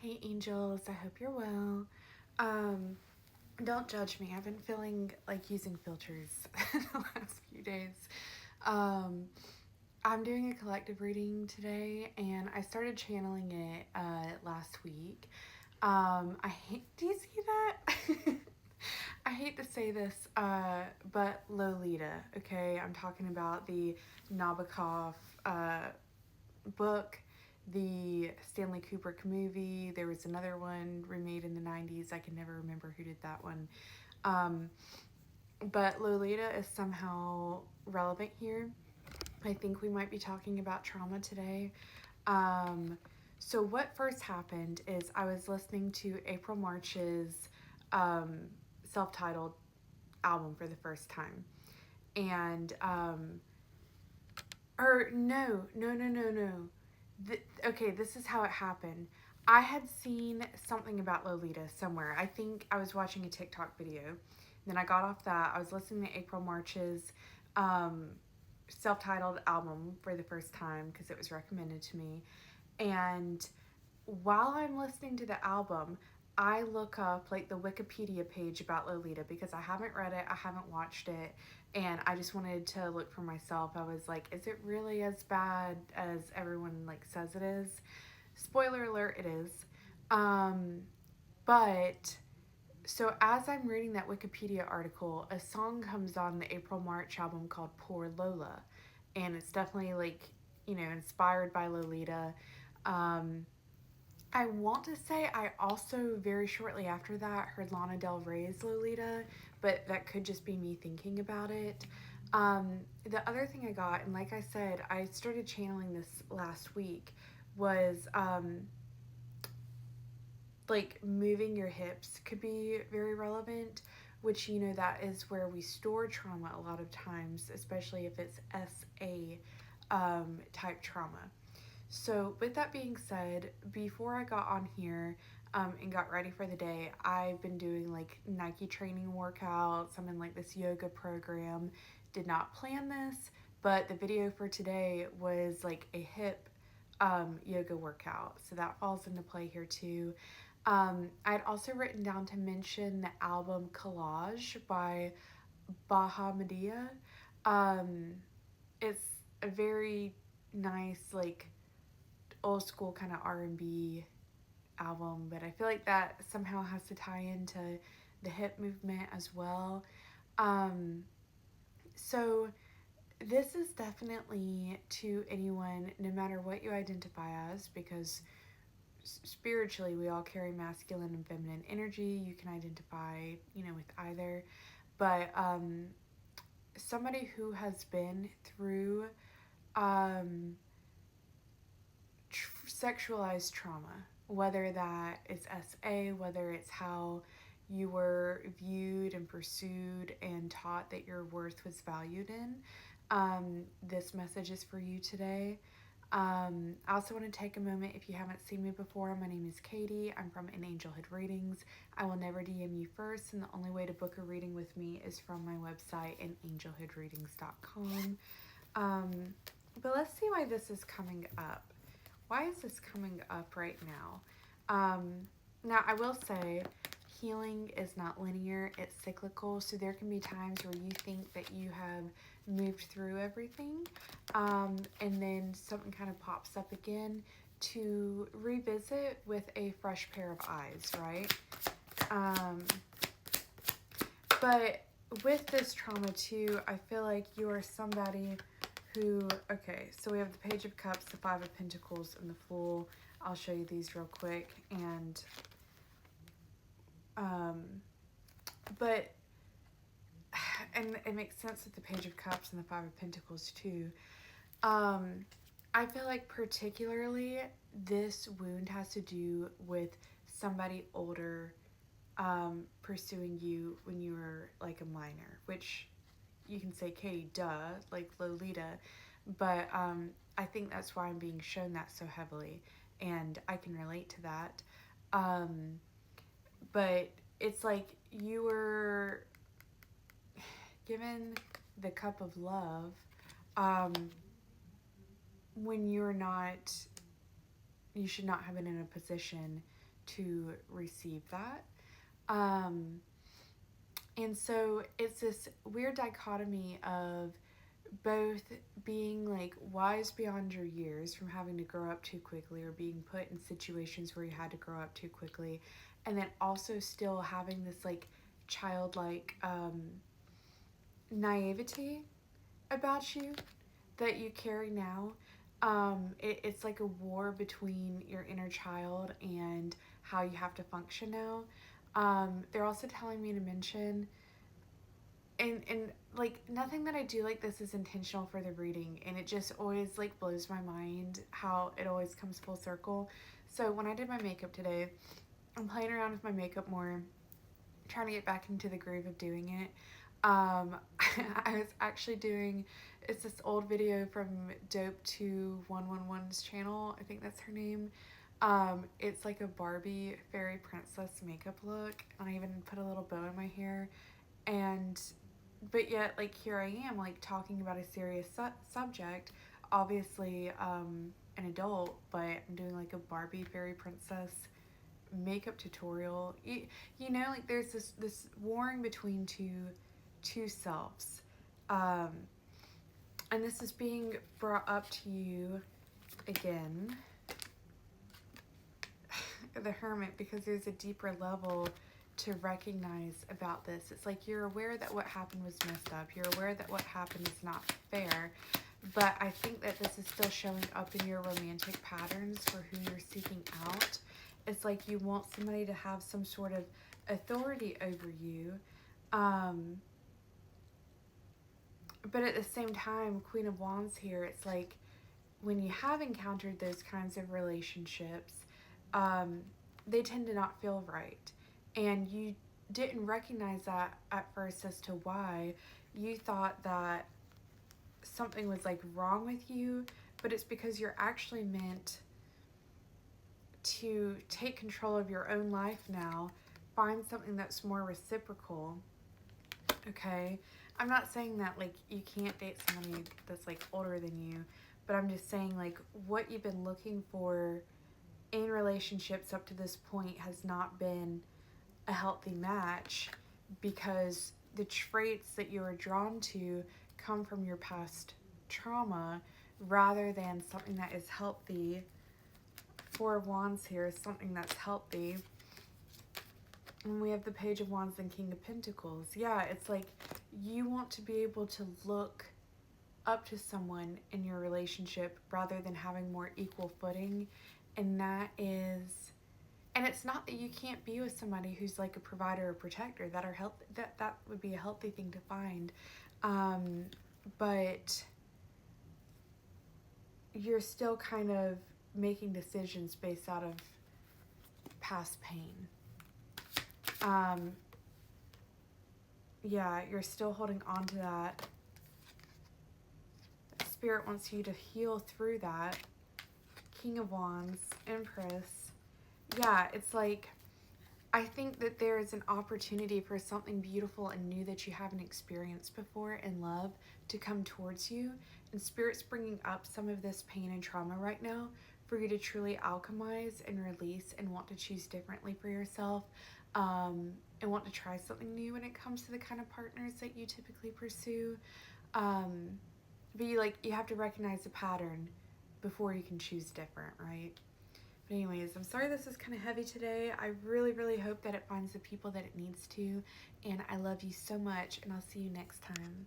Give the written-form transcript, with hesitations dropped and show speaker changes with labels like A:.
A: Hey angels, I hope you're well. Um, don't judge me. I've been feeling like using filters the last few days. Um, I'm doing a collective reading today and I started channeling it last week. Do you see that? I hate to say this, but Lolita, okay? I'm talking about the Nabokov uh, book, the Stanley Kubrick movie. There was another one remade in the 90s. I can never remember who did that one. Um, but Lolita is somehow relevant here. I think we might be talking about trauma today. Um, so, what first happened is I was listening to April March's um, self titled album for the first time. And, or no. Okay, this is how it happened. I had seen something about Lolita somewhere. I think I was watching a TikTok video. Then I got off that. I was listening to April March's um, self titled album for the first time because it was recommended to me. And while I'm listening to the album, I look up like the Wikipedia page about Lolita because I haven't read it, I haven't watched it, and I just wanted to look for myself. I was like, is it really as bad as everyone like says it is? Spoiler alert, it is. Um, but so as I'm reading that Wikipedia article, a song comes on the April March album called Poor Lola, and it's definitely like, inspired by Lolita. Um, I want to say I also very shortly after that heard Lana Del Rey's Lolita, but that could just be me thinking about it. The other thing I got, and like I said, I started channeling this last week, was like moving your hips could be very relevant, which that is where we store trauma a lot of times, especially if it's SA type trauma. So, with that being said, before I got on here and got ready for the day, I've been doing like Nike training workouts. I'm in like this yoga program. Did not plan this, but the video for today was like a hip yoga workout. So, that falls into play here too. I'd also written down to mention the album Collage by Bahamadia. Um, it's a very nice, like, old school kind of R&B album, but I feel like that somehow has to tie into the hip movement as well. Um, so this is definitely to anyone, no matter what you identify as, because spiritually we all carry masculine and feminine energy. You can identify, with either, but somebody who has been through um, sexualized trauma, whether that is SA, whether it's how you were viewed and pursued and taught that your worth was valued in. This message is for you today. I also want to take a moment, if you haven't seen me before, my name is Katie. I'm from An Angelhood Readings. I will never DM you first, and the only way to book a reading with me is from my website, anangelhoodreadings.com. But let's see why this is coming up. Why is this coming up right now? Now, I will say healing is not linear, it's cyclical. So there can be times where you think that you have moved through everything, and then something kind of pops up again to revisit with a fresh pair of eyes, right? But with this trauma too, I feel like you are somebody who, okay, so we have the Page of Cups, the Five of Pentacles, and the Fool. I'll show you these real quick. But and it makes sense with the Page of Cups and the Five of Pentacles too. I feel like particularly this wound has to do with somebody older pursuing you when you were like a minor, which you can say, Katie, duh, like Lolita, but I think that's why I'm being shown that so heavily, and I can relate to that. But it's like you were given the cup of love when you should not have been in a position to receive that. Um, and so it's this weird dichotomy of both being like wise beyond your years from having to grow up too quickly or being put in situations where you had to grow up too quickly, and then also still having this like childlike naivety about you that you carry now. It's like a war between your inner child and how you have to function now. They're also telling me to mention, and like nothing that I do like this is intentional for the reading, and it just always like blows my mind how it always comes full circle. So when I did my makeup today, I'm playing around with my makeup more, trying to get back into the groove of doing it. I was actually doing, it's this old video from Dope2111's channel. I think that's her name. It's like a Barbie fairy princess makeup look, and I even put a little bow in my hair. And but yet, like, here I am, like, talking about a serious subject, obviously an adult, but I'm doing like a Barbie fairy princess makeup tutorial. You know, like there's this warring between two selves, um, and this is being brought up to you again, the Hermit, because there's a deeper level to recognize about this. It's like you're aware that what happened was messed up. You're aware that what happened is not fair. But I think that this is still showing up in your romantic patterns for who you're seeking out. It's like you want somebody to have some sort of authority over you. But at the same time, Queen of Wands here, it's like when you have encountered those kinds of relationships, they tend to not feel right. And you didn't recognize that at first as to why. You thought that something was like wrong with you, but it's because you're actually meant to take control of your own life now, find something that's more reciprocal. Okay, I'm not saying that like you can't date somebody that's like older than you, but I'm just saying like what you've been looking for in relationships up to this point has not been a healthy match, because the traits that you are drawn to come from your past trauma rather than something that is healthy. Four of Wands here is something that's healthy. And we have the Page of Wands and King of Pentacles. Yeah, it's like you want to be able to look up to someone in your relationship rather than having more equal footing. And that is, and it's not that you can't be with somebody who's like a provider or protector. That would be a healthy thing to find. But you're still kind of making decisions based out of past pain. Yeah, you're still holding on to that. Spirit wants you to heal through that. King of Wands, Empress. Yeah, it's like, I think that there is an opportunity for something beautiful and new that you haven't experienced before in love to come towards you. And Spirit's bringing up some of this pain and trauma right now for you to truly alchemize and release and want to choose differently for yourself, and want to try something new when it comes to the kind of partners that you typically pursue. But you have to recognize the pattern before you can choose different, right? But anyways, I'm sorry this is kind of heavy today. I really, really hope that it finds the people that it needs to. And I love you so much, and I'll see you next time.